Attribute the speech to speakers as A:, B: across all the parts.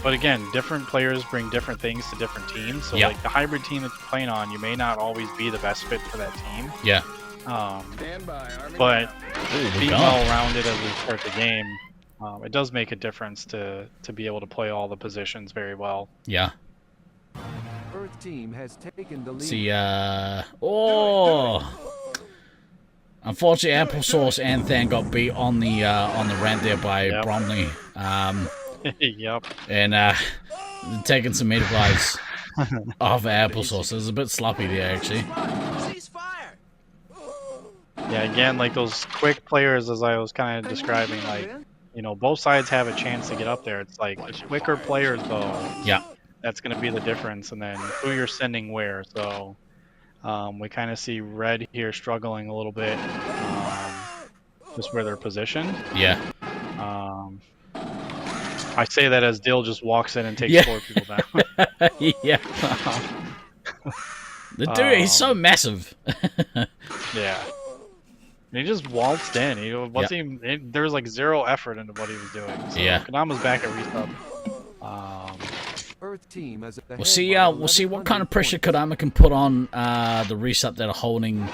A: But again, different players bring different things to different teams. So like the hybrid team that you're playing on, you may not always be the best fit for that team.
B: Yeah.
A: But being well-rounded as we start the game, it does make a difference to be able to play all the positions very well.
B: Yeah.
C: Earth team has taken the lead.
B: See, unfortunately, Applesauce and Than got beat on the ramp there by Bromley.
A: Yep.
B: And taking some metaplies off Applesauce. It was a bit sloppy there, actually.
A: Yeah, again, like those quick players, as I was kind of describing, like, you know, both sides have a chance to get up there. It's like the quicker players, though.
B: Yeah.
A: That's going to be the difference, and then who you're sending where. So we kind of see Red here struggling a little bit, just where they're positioned.
B: Yeah.
A: I say that as Dill just walks in and takes 4 people down.
B: Yeah. The dude, he's so massive.
A: Yeah. And he just waltzed in. He wasn't even, there was like 0 effort into what he was doing. So
B: yeah.
A: Konama's back at Resup.
B: We'll see what kind of pressure Kodama can put on the Resup that are holding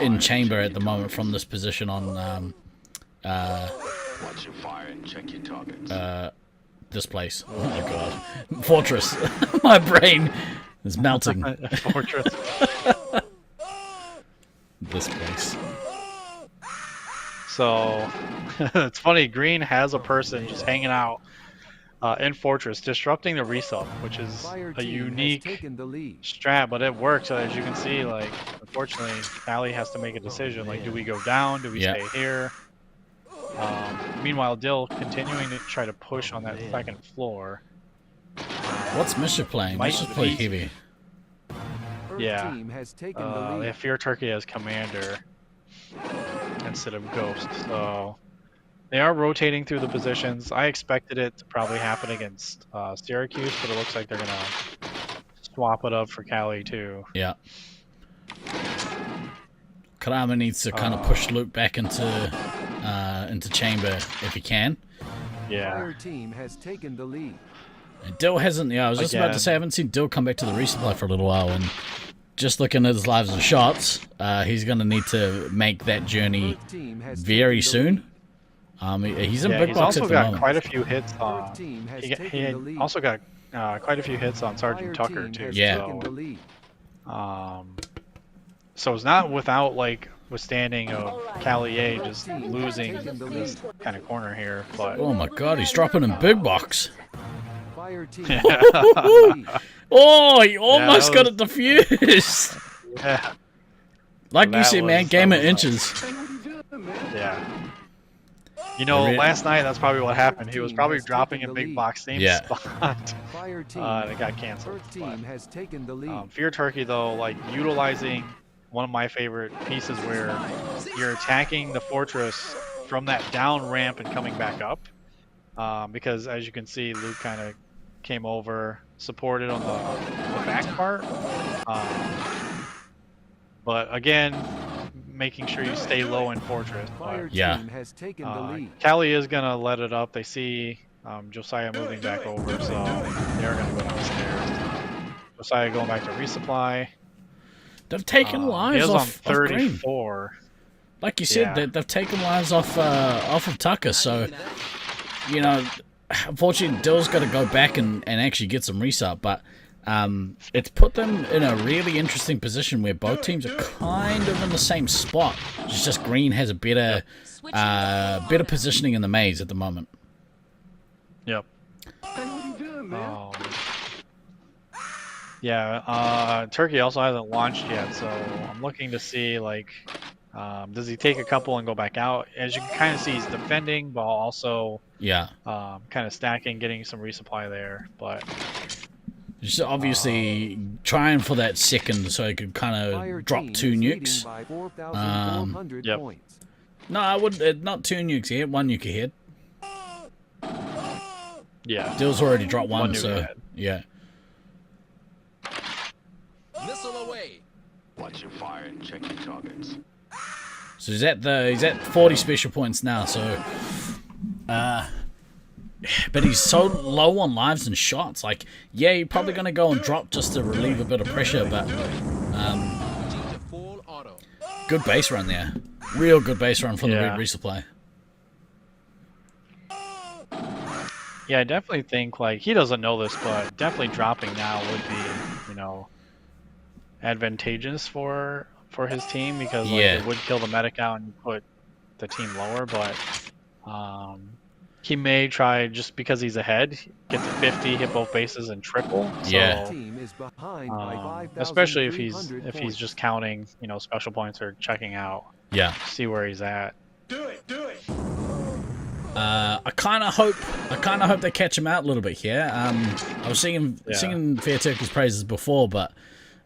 B: in chamber at the moment from this position on
D: Watch your fire and check your targets.
B: This place. Oh my god. Fortress. My brain is melting.
A: Fortress.
B: This place.
A: So it's funny, Green has a person just hanging out in Fortress, disrupting the Resup, which is a unique strat, but it works. As you can see, like, unfortunately, Ali has to make a decision. Like, do we go down? Do we stay here? Meanwhile, Dill continuing to try to push on that second floor.
B: What's Misha playing? Misha's playing heavy.
A: Yeah. They have Fear Turkey as commander instead of Ghost, so they are rotating through the positions. I expected it to probably happen against Syracuse, but it looks like they're gonna swap it up for Cali too.
B: Yeah. Karama needs to kind of push Luke back into chamber if he can.
A: Yeah.
C: Team has taken the lead.
B: And Dill hasn't. Yeah, I was just about to say I haven't seen Dill come back to the resupply for a little while, and just looking at his lives and shots, he's going to need to make that journey very soon. He's in big box at the moment.
A: He's also got quite a few hits on. He also got quite a few hits on Sergeant Tucker too.
B: Yeah.
A: So it's not without like withstanding of Callier just losing this kind of corner here, but
B: oh my god, he's dropping in big box. Oh, he almost got it defused.
A: Yeah.
B: Like you said, man, game of inches.
A: Yeah. You know, last night that's probably what happened. He was probably dropping in big box same spot. And it got canceled. But, Fear Turkey though, like utilizing one of my favorite pieces where you're attacking the fortress from that down ramp and coming back up. Because as you can see, Luke kind of came over, supported on the back part. But again, making sure you stay low in fortress. But,
B: yeah.
A: Cali is gonna let it up. They see Josiah moving back over, so they're gonna go downstairs. Josiah going back to resupply.
B: They've taken lives
A: on
B: off
A: 34.
B: Like you said, they've taken lives off of Tucker. So, you know, unfortunately, Dill's got to go back and actually get some resup. But it's put them in a really interesting position where both teams are kind of in the same spot. It's just Green has a better positioning in the maze at the moment.
A: Yep. Yeah, Turkey also hasn't launched yet, so I'm looking to see, like, does he take a couple and go back out? As you can kind of see, he's defending, but also kind of stacking, getting some resupply there. But
B: just obviously trying for that second so he could kind of drop 2 nukes.
A: Yep.
B: No, I would not 2 nukes here, 1 nuke ahead.
A: Yeah.
B: Dill's already dropped 1 so ahead. Yeah.
D: Missile away. Watch your fire and check your targets.
B: So he's at 40 special points now, so but he's so low on lives and shots. Like, yeah, you're probably going to go and drop just to relieve a bit of pressure, but good base run there. Real good base run from the resupply.
A: Yeah, I definitely think, like, he doesn't know this, but definitely dropping now would be, you know, advantageous for his team, because like, it would kill the medic out and put the team lower, but he may try, just because he's ahead, get to 50, hit both bases, and triple. So, especially if he's just counting, you know, special points or checking out.
B: Yeah.
A: See where he's at.
D: Do it.
B: I kind of hope they catch him out a little bit here. I was singing Fair Turkey's praises before, but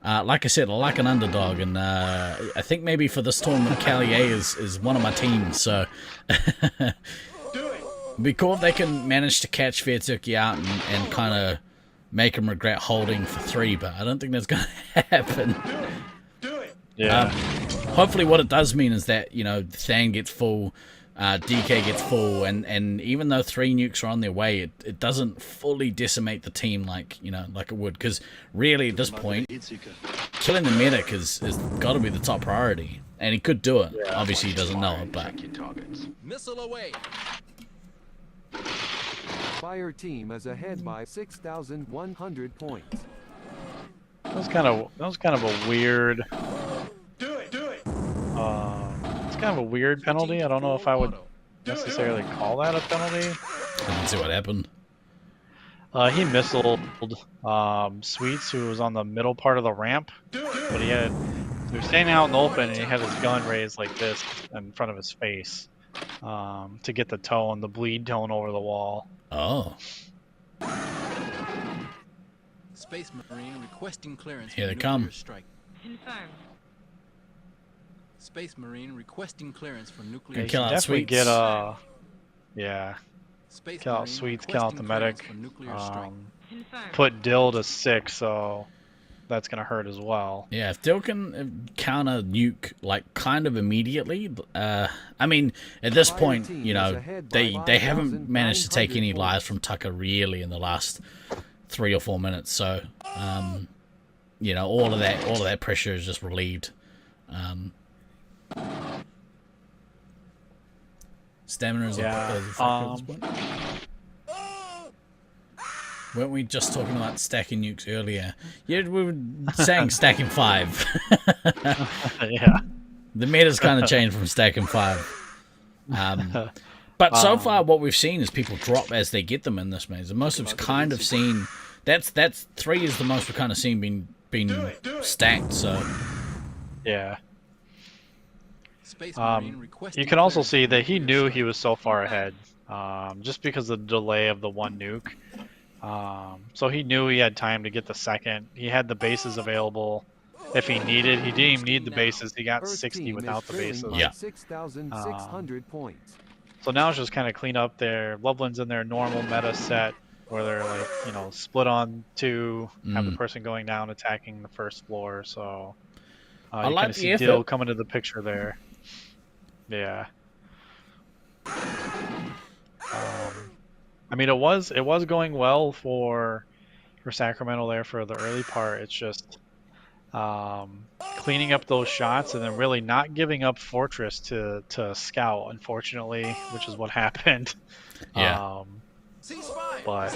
B: like I said, I like an underdog, and I think maybe for this tournament, Callier is one of my teams. So it'd be cool if they can manage to catch Fair Turkey out and kind of make him regret holding for 3, but I don't think that's going to happen.
A: Yeah.
B: Hopefully, what it does mean is that, you know, Than gets full. DK gets full, and even though 3 nukes are on their way, it doesn't fully decimate the team like, you know, like it would, because really at this point, killing the medic is got to be the top priority, and he could do it. Yeah. Obviously, he doesn't know it, but
D: missile away.
C: Fire team is ahead by 6,100 points.
A: That was kind of a weird.
D: Do it.
A: It's kind of a weird penalty. I don't know if I would necessarily call that a penalty.
B: I don't see what happened.
A: He missiled Sweets, who was on the middle part of the ramp, but he was standing out in the open, and he had his gun raised like this in front of his face to get the tone, the bleed tone over the wall.
B: Oh.
D: Space Marine requesting clearance.
B: Here they come.
D: Strike.
E: Confirmed.
D: Space Marine requesting clearance for nuclear.
B: Kill out Sweets.
A: Get kill out Sweets, kill out the medic. Put Dill to 6, so that's gonna hurt as well.
B: Yeah, if Dill can counter nuke like kind of immediately, I mean, at this point, you know, they haven't managed to take any lives from Tucker really in the last 3 or 4 minutes, so you know, all of that pressure is just relieved. Stamina is a factor at this point. Weren't we just talking about stacking nukes earlier? Yeah, we were saying stacking 5.
A: Yeah.
B: The meta's kind of changed from stacking 5. But so far, what we've seen is people drop as they get them in this maze. The most we've kind of seen, that's 3 is the most we've kind of seen being stacked. So
A: yeah. You can also see that he knew he was so far ahead, just because of the delay of the 1 nuke. So he knew he had time to get the second. He had the bases available if he needed. He didn't even need the bases. He got 60 without the bases.
B: Yeah.
C: 6,600 points.
A: So now it's just kind of clean up their Loveland's in their normal meta set, where they're like, you know, split on 2, have the person going down attacking the first floor. So you kind of see Dill coming to the picture there. Yeah. I mean, it was going well for Sacramento there for the early part. It's just cleaning up those shots and then really not giving up Fortress to Scout, unfortunately, which is what happened.
B: Yeah.
A: But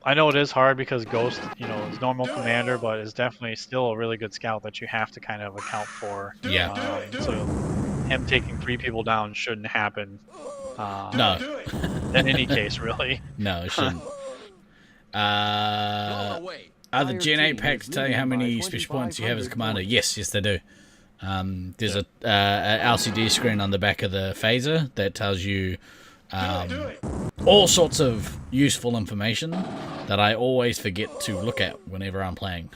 A: I know it is hard because Ghost, you know, is normal commander, but is definitely still a really good scout that you have to kind of account for.
B: Yeah.
A: So him taking 3 people down shouldn't happen.
B: No.
A: In any case, really.
B: No, it shouldn't. Are the Gen 8 packs tell you how many special points you have as commander? Yes, they do. There's a LCD screen on the back of the phaser that tells you all sorts of useful information that I always forget to look at whenever I'm playing.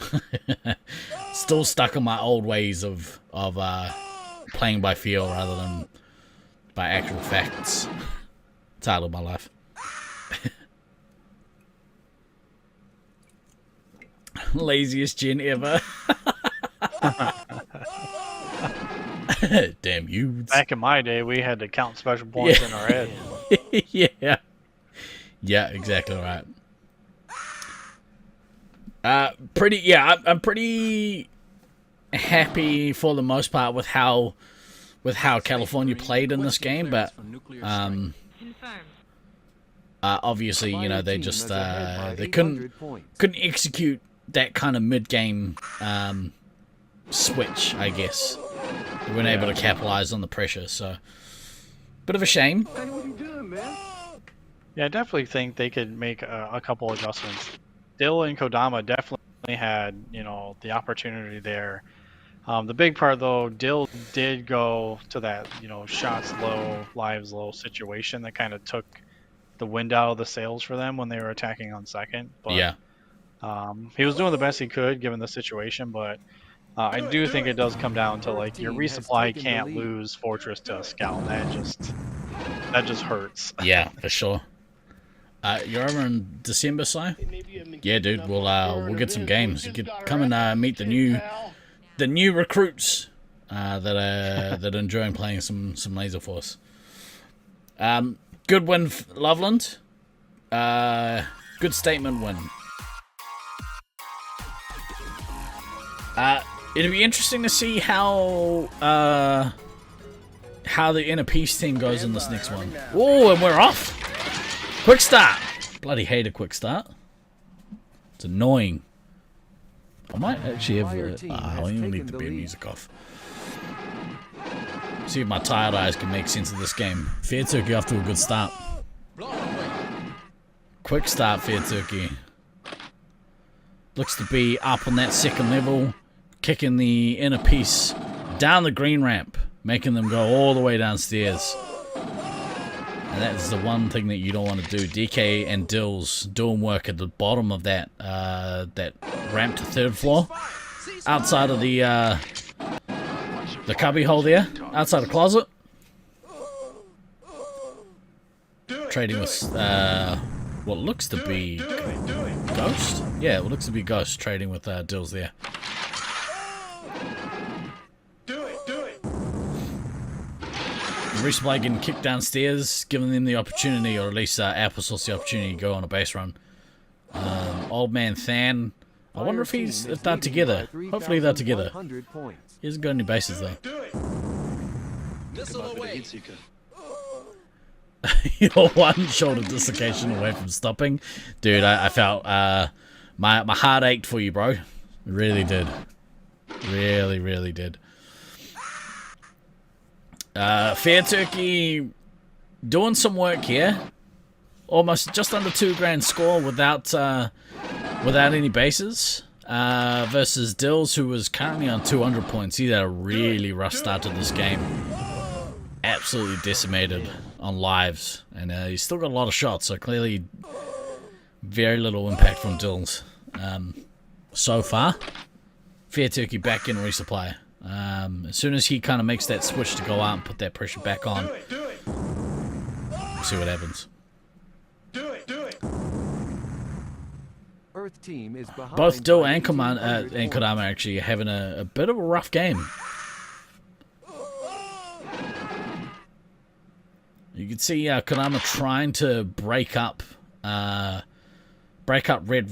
B: Still stuck in my old ways of playing by feel rather than by actual facts. Title of my life. Laziest gen ever. Damn you.
A: Back in my day, we had to count special points in our head.
B: Yeah. Yeah, exactly right. I'm pretty happy for the most part with how California played in this game, but obviously, you know, they just they couldn't execute that kind of mid-game switch, I guess. They weren't able to capitalize on the pressure, so bit of a shame.
C: Hey, what are you doing, man?
A: Yeah, I definitely think they could make a couple adjustments. Dill and Kodama definitely had, you know, the opportunity there. The big part, though, Dill did go to that, you know, shots low, lives low situation that kind of took the wind out of the sails for them when they were attacking on second. But,
B: Yeah.
A: he was doing the best he could given the situation, but I do think it does come down to, like, your resupply can't lose Fortress to a scout. That just hurts.
B: Yeah, for sure. You're over in December, Si? Yeah, dude. We'll get some games. You could come and meet the new recruits that are enjoying playing some Laserforce. Good win, Loveland. Good statement win. It'll be interesting to see how the inner peace team goes in this next one. Oh, and we're off. Quick start. Bloody hate a quick start. It's annoying. I might actually have. I don't even need the beer music off. See if my tired eyes can make sense of this game. Fair Turkey off to a good start. Quick start, Fair Turkey. Looks to be up on that second level, kicking the inner piece down the green ramp, making them go all the way downstairs. And that's the one thing that you don't want to do. DK and Dills doing work at the bottom of that ramp to third floor, outside of the cubby hole there, outside the closet. Trading with what looks to be Ghost. Yeah, what looks to be Ghost trading with Dills there. Resupply getting kicked downstairs, giving them the opportunity, or at least Applesauce the opportunity to go on a base run. Old man Than, I wonder if they're together. Hopefully they're together. He hasn't got any bases though. You're one shoulder dislocation away from stopping. Dude, I felt my heart ached for you, bro. It really did. Really, really did. Fair Turkey doing some work here. Almost just under 2 grand score without any bases. Versus Dills, who was currently on 200 points. He had a really rough start to this game. Absolutely decimated on lives. And he's still got a lot of shots, so clearly very little impact from Dills. So far, Fair Turkey back in resupply. As soon as he kind of makes that switch to go out and put that pressure back on, we'll see what happens.
C: Earth team is behind.
B: Both Dill and Kodama actually having a bit of a rough game. You can see Kodama trying to break up red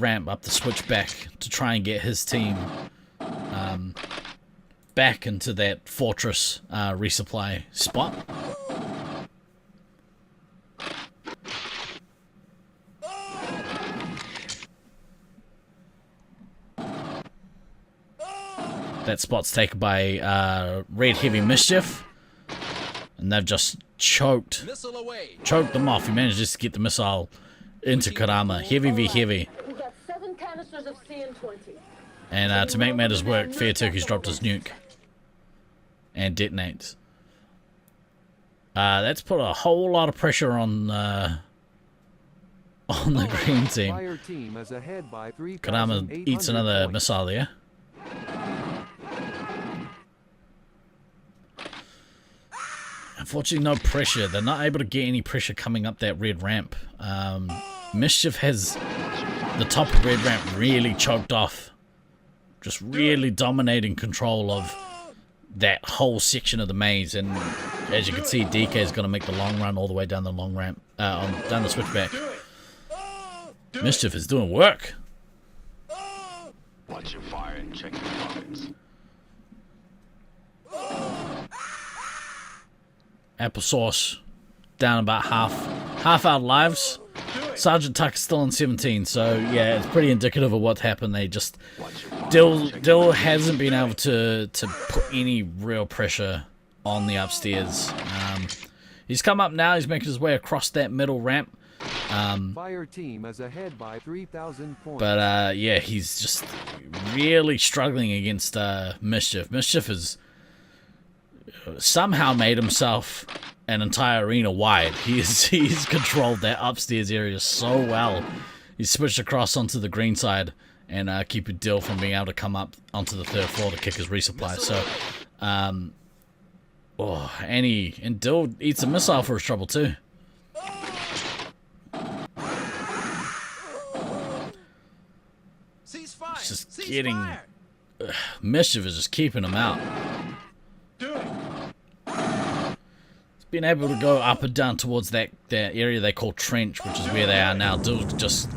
B: ramp up the switchback to try and get his team back into that fortress resupply spot. That spot's taken by Red Heavy Mischief, and they've just choked them off. He managed just to get the missile into Kodama. Heavy v Heavy.
E: We've got 7 canisters of CN20.
B: And to make matters work, Fair Turkey's dropped his nuke and detonates. That's put a whole lot of pressure on the green team. Kodama eats another missile there. Unfortunately, no pressure. They're not able to get any pressure coming up that red ramp. Mischief has the top of red ramp really choked off. Just really dominating control of that whole section of the maze. And as you can see, DK is going to make the long run all the way down the long ramp, down the switchback. Mischief is doing work.
D: Watch your fire and check your targets.
B: Applesauce down about half our lives. Sergeant Tuck is still on 17, so yeah, it's pretty indicative of what's happened. They just Dill hasn't been able to put any real pressure on the upstairs. He's come up now. He's making his way across that middle ramp.
C: Fire team is ahead by 3,000 points.
B: But yeah, he's just really struggling against Mischief. Mischief has somehow made himself an entire arena wide. He's controlled that upstairs area so well. He's switched across onto the green side and keeping Dill from being able to come up onto the third floor to kick his resupply. So, and Dill eats a missile for his trouble too. It's just getting Mischief is just keeping him out. Being able to go up and down towards that area they call trench, which is where they are now. Dill's just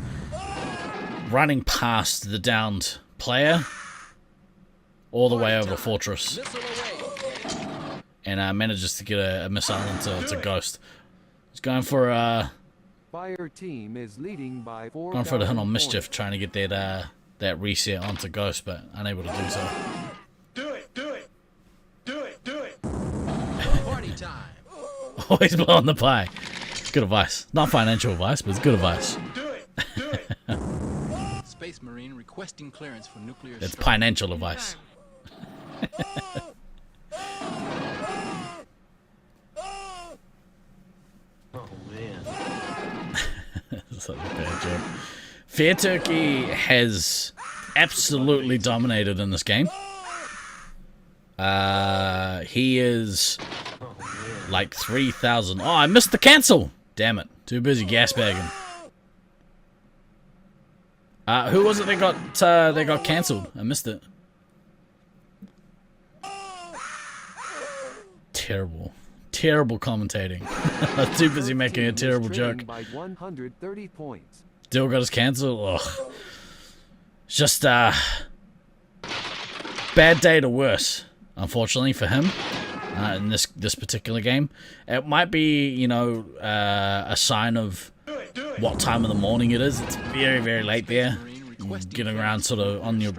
B: running past the downed player all the way over the fortress, and manages to get a missile into Ghost. He's going for
C: Fire team is leading by 4,000
B: going for the hit on
C: points.
B: Mischief, trying to get that reset onto Ghost, but unable to do so.
D: Do it. Party time.
B: Always blowing the pie. It's good advice. Not financial advice, but it's good advice.
D: Do it. Space Marine requesting clearance for nuclear
B: It's
D: strike.
B: financial advice.
D: Oh man.
B: Such a bad joke. Fair Turkey has absolutely dominated in this game. He is like 3,000. Oh, I missed the cancel. Damn it. Too busy gas bagging. Who was it that got cancelled? I missed it. Terrible. Terrible commentating. I was too busy making a terrible joke.
C: By 130 points.
B: Dill got his cancel. Ugh. It's just bad day to worse, unfortunately for him. In this particular game, it might be, you know, a sign of what time of the morning it is. It's very, very late there, getting around sort of on your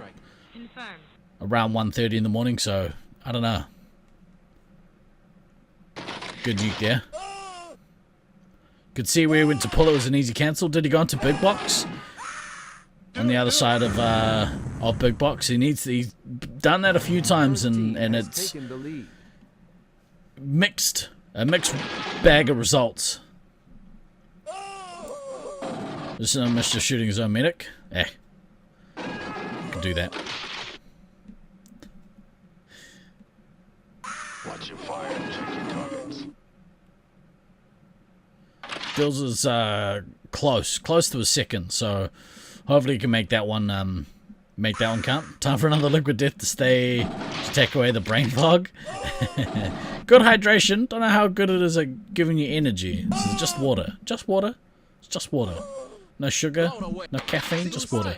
B: around 1:30 in the morning. So I don't know. Good nuke there. Could see where he went to pull. It was an easy cancel. Did he go into big box? On the other side of big box, he's done that a few times, and it's
C: Taken the lead.
B: a mixed bag of results. This is Mr. shooting his own medic. Can do that.
D: Watch your fire and check your targets.
B: Dills is close to a second, so hopefully he can make that one count. Time for another liquid death to take away the brain fog. Good hydration. Don't know how good it is at giving you energy. This is just water. Just water. It's just water. No sugar, no caffeine, just water.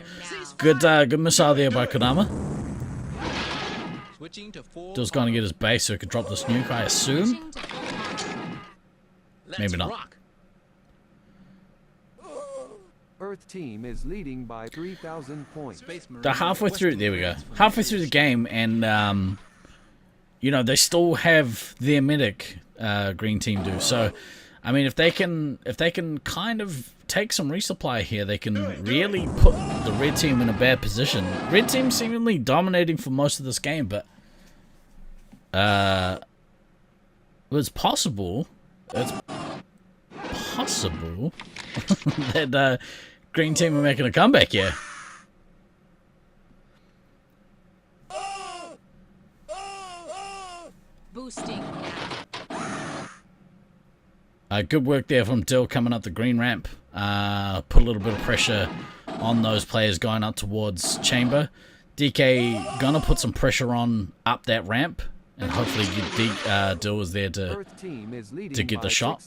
B: Good missile there by Kodama. Dill's going to get his base so he could drop this nuke, I assume. Maybe not.
C: Earth team is leading by 3,000 points.
B: They're halfway through. There we go. Halfway through the game, and you know, they still have their medic. Green team do. So, I mean, if they can kind of take some resupply here, they can really put the red team in a bad position. Red team seemingly dominating for most of this game, but it's possible. It's possible that green team are making a comeback here.
F: Boosting.
B: Good work there from Dill coming up the green ramp. Put a little bit of pressure on those players going up towards chamber. DK gonna put some pressure on up that ramp And hopefully Dill was there to get the shot.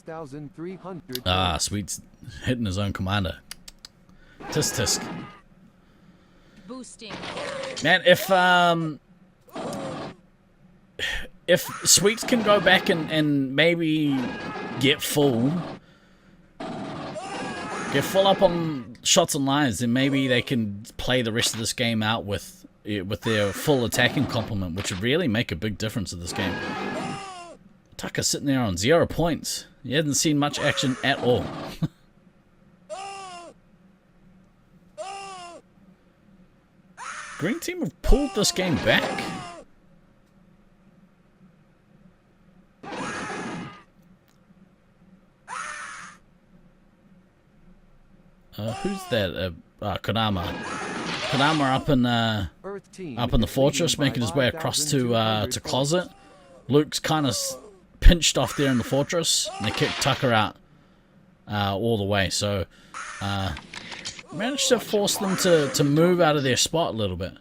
B: Sweet's hitting his own commander. Tisk tisk.
F: Boosting.
B: Man, if Sweets can go back and maybe get full up on shots and lines, then maybe they can play the rest of this game out with their full attacking complement, which would really make a big difference in this game. Tucker's sitting there on 0 points. He hasn't seen much action at all. Green team have pulled this game back. Who's that? Kodama. Kodama up in the fortress, making his way across to Closet. Luke's kind of pinched off there in the fortress, and they kicked Tucker out all the way. So managed to force them to move out of their spot a little bit.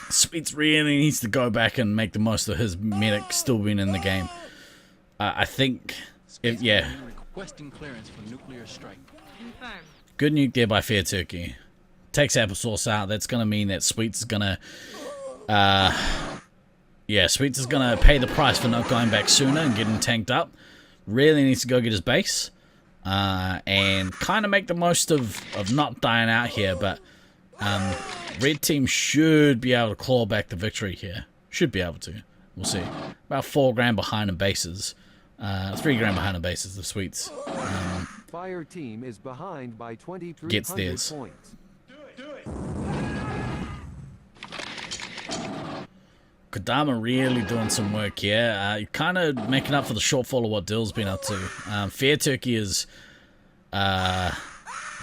B: Sweets really needs to go back and make the most of his medic still being in the game. I think,
D: Requesting clearance for nuclear strike.
B: Good nuke there by Fair Turkey. Takes Applesauce out. That's going to mean that Sweets is going to... Sweets is going to pay the price for not going back sooner and getting tanked up. Really needs to go get his base. And kind of make the most of not dying out here. But Red Team should be able to claw back the victory here. Should be able to. We'll see. About 4 grand behind in bases. 3 grand behind in bases, the Sweets.
C: Fire team is behind by 2300
B: gets theirs.
C: points.
B: Kodama really doing some work here. Kind of making up for the shortfall of what Dill's been up to. Fair Turkey is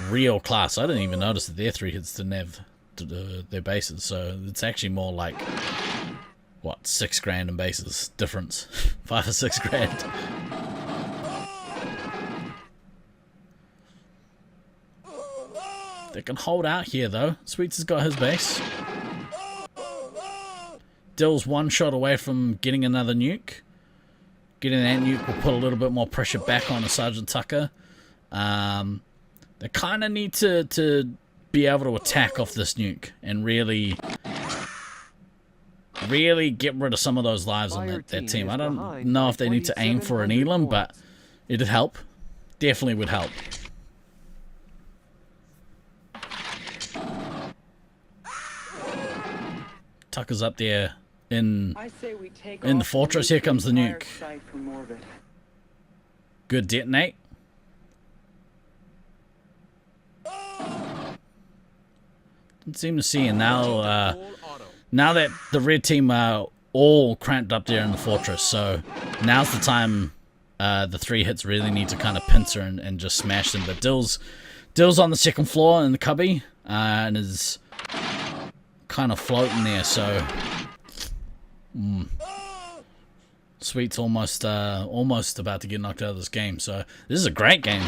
B: real class. I didn't even notice that their 3 hits didn't have their bases, so it's actually more like, what, 6 grand in bases difference. 5 or 6 grand. They can hold out here, though. Sweets has got his base. Dill's 1 shot away from getting another nuke. Getting that nuke will put a little bit more pressure back on Sergeant Tucker. They kind of need to be able to attack off this nuke and really get rid of some of those lives on that team. I don't know if they need to aim for an Elam, but it'd help. Definitely would help. Tucker's up there in the fortress. Here comes the nuke. Good detonate. Didn't seem to see it. Now that the red team are all cramped up there in the fortress, so now's the time the 3 hits really need to kind of pincer and just smash them. But Dill's on the 2nd floor in the cubby and is kind of floating there, so Sweet's almost about to get knocked out of this game. So this is a great game.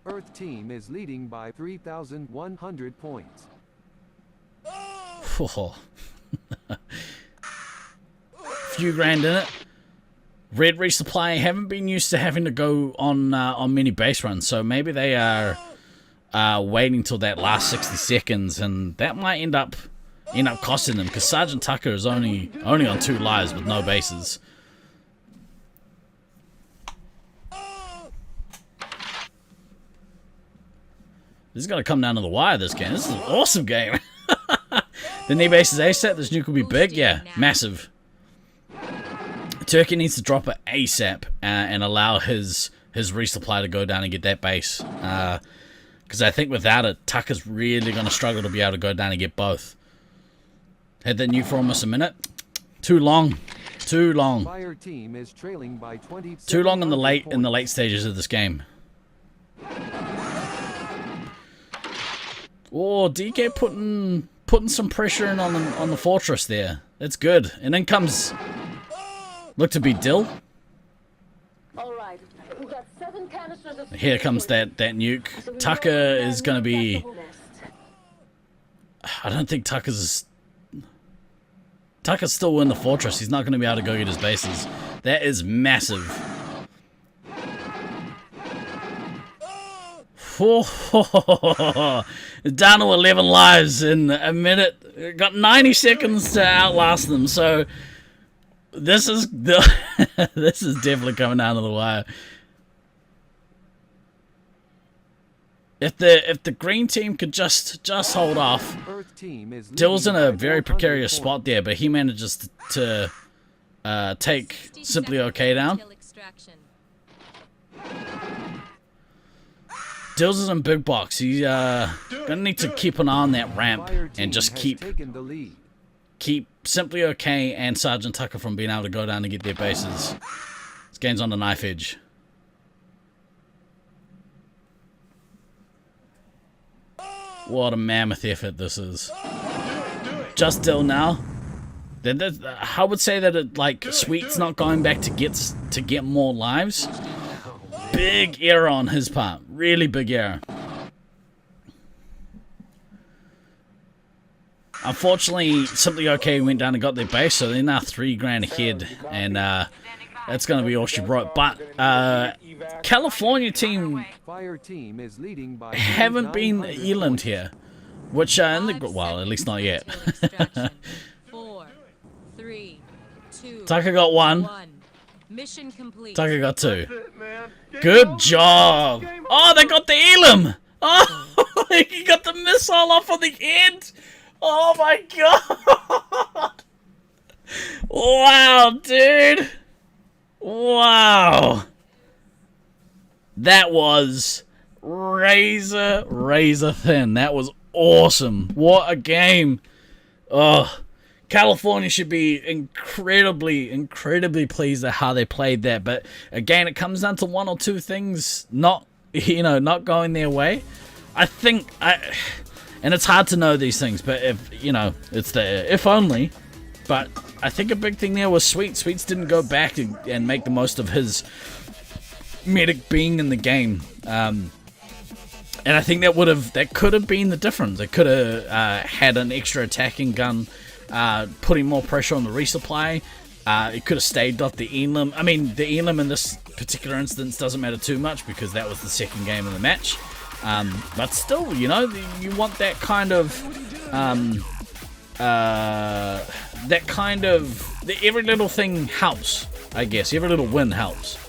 C: Earth team is leading by 3,100 points.
B: Few grand in it. Red Resupply haven't been used to having to go on many base runs, so maybe they are waiting till that last 60 seconds, and that might end up costing them, because Sergeant Tucker is only on 2 lives with no bases. This is going to come down to the wire, this game. This is an awesome game. The knee base is ASAP. This nuke will be big. Yeah, massive. Turkey needs to drop it ASAP and allow his resupply to go down and get that base. Because I think without it, Tucker's really going to struggle to be able to go down and get both. Had that nuke for almost a minute. Too long. Too long.
C: Fire team is trailing by 20.
B: Too long in the late stages of this game. Oh, DK putting some pressure in on the fortress there. That's good. And then comes, look to be Dill.
E: All right, we got 7 canisters of
B: Here comes that nuke. Tucker is going to be I don't think Tucker's still in the fortress. He's not going to be able to go get his bases. That is massive. Down to 11 lives in a minute. Got 90 seconds to outlast them. So this is this is definitely coming down to the wire. If the green team could just hold off, Dill's in a very precarious spot there, but he manages to take Simply OK down. Dills is in big box. He's gonna need to keep an eye on that ramp and just keep Simply OK and Sergeant Tucker from being able to go down and get their bases. This game's on the knife edge. What a mammoth effort this is. Just Dill now. I would say that it, like, Sweet's not going back to get more lives. Big error on his part. Really big error. Unfortunately, Simply OK went down and got their base, so they're now 3 grand ahead, and that's going to be all she wrote. But California team haven't been Eland here, which in the well, at least not yet.
F: 4, 3, 2,
B: Tucker got 1.
F: Mission complete.
B: Tucker got 2. Good job. Oh, they got the Elam. Oh, he got the missile off on the end. Oh my god. Wow, dude. Wow. That was razor thin. That was awesome. What a game. Oh, California should be incredibly pleased at how they played that. But again, it comes down to 1 or 2 things not going their way. I think and it's hard to know these things, but if it's the if only. But I think a big thing there was Sweets didn't go back and make the most of his medic being in the game. And I think that could have been the difference. It could have had an extra attacking gun, putting more pressure on the resupply. It could have staved off the Elam. I mean, the Elam in this particular instance doesn't matter too much because that was the second game of the match. But still, you want that kind of every little thing helps, I guess. Every little win helps.